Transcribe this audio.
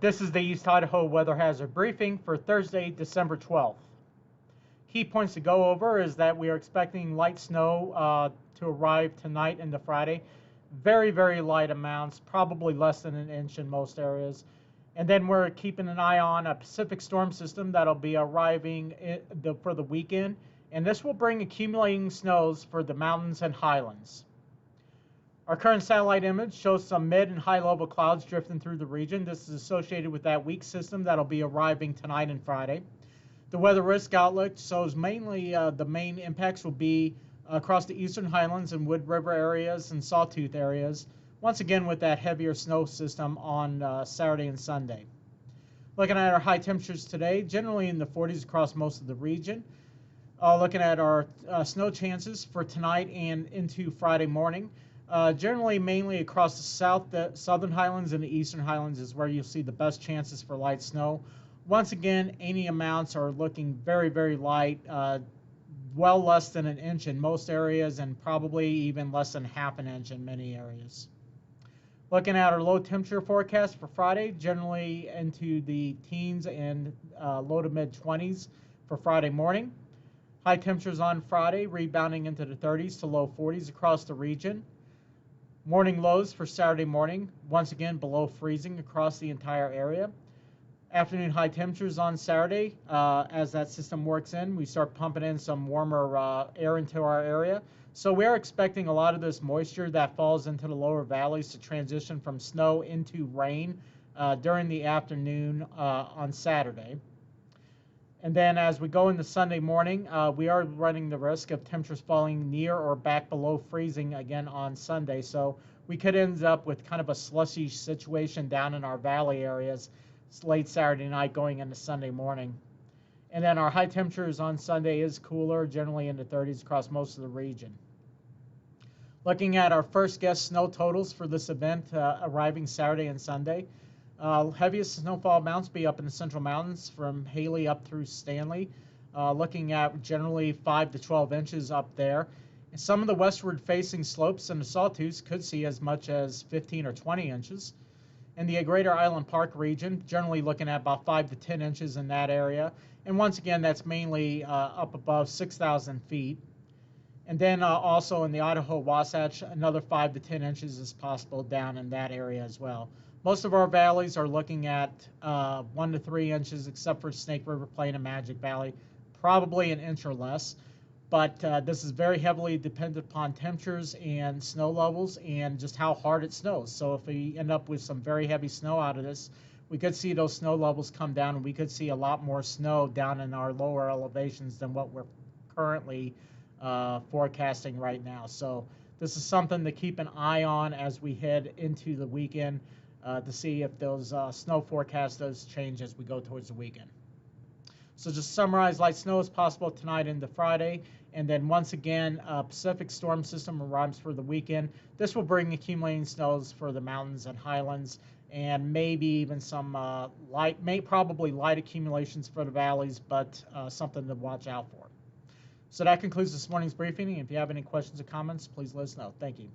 This is the East Idaho Weather Hazard Briefing for Thursday, December 12th. Key points to go over is that we are expecting light snow to arrive tonight into Friday. Very, very light amounts, probably less than an inch in most areas. And then we're keeping an eye on a Pacific storm system that'll be arriving for the weekend. And this will bring accumulating snows for the mountains and highlands. Our current satellite image shows some mid and high level clouds drifting through the region. This is associated with that weak system that'll be arriving tonight and Friday. The weather risk outlook shows mainly the main impacts will be across the eastern highlands and Wood River areas and Sawtooth areas, once again with that heavier snow system on Saturday and Sunday. Looking at our high temperatures today, generally in the 40s across most of the region. Looking at our snow chances for tonight and into Friday morning. Generally, mainly across the southern highlands and the eastern highlands is where you'll see the best chances for light snow. Once again, any amounts are looking very, very light, well less than an inch in most areas and probably even less than half an inch in many areas. Looking at our low temperature forecast for Friday, generally into the teens and low to mid 20s for Friday morning. High temperatures on Friday rebounding into the 30s to low 40s across the region. Morning lows for Saturday morning, once again below freezing across the entire area. Afternoon high temperatures on Saturday. As that system works in, we start pumping in some warmer air into our area. So we are expecting a lot of this moisture that falls into the lower valleys to transition from snow into rain during the afternoon on Saturday. And then as we go into Sunday morning, we are running the risk of temperatures falling near or back below freezing again on Sunday. So we could end up with kind of a slushy situation down in our valley areas late Saturday night going into Sunday morning. And then our high temperatures on Sunday is cooler, generally in the 30s across most of the region. Looking at our first guess snow totals for this event arriving Saturday and Sunday. Heaviest snowfall amounts be up in the Central Mountains from Haley up through Stanley, looking at generally 5 to 12 inches up there. And some of the westward facing slopes in the Sawtooths could see as much as 15 or 20 inches. In the Greater Island Park region, generally looking at about 5 to 10 inches in that area. And once again, that's mainly up above 6,000 feet. And then also in the Idaho Wasatch, another 5 to 10 inches is possible down in that area as well. Most of our valleys are looking at 1 to 3 inches, except for Snake River Plain and Magic Valley, probably an inch or less. But this is very heavily dependent upon temperatures and snow levels and just how hard it snows. So if we end up with some very heavy snow out of this, we could see those snow levels come down and we could see a lot more snow down in our lower elevations than what we're currently forecasting right now. So this is something to keep an eye on as we head into the weekend. To see if those snow forecasts does change as we go towards the weekend. So just to summarize, light snow is possible tonight into Friday, and then once again, Pacific storm system arrives for the weekend. This will bring accumulating snows for the mountains and highlands, and maybe even some probably light accumulations for the valleys, but something to watch out for. So that concludes this morning's briefing. If you have any questions or comments, please let us know. Thank you.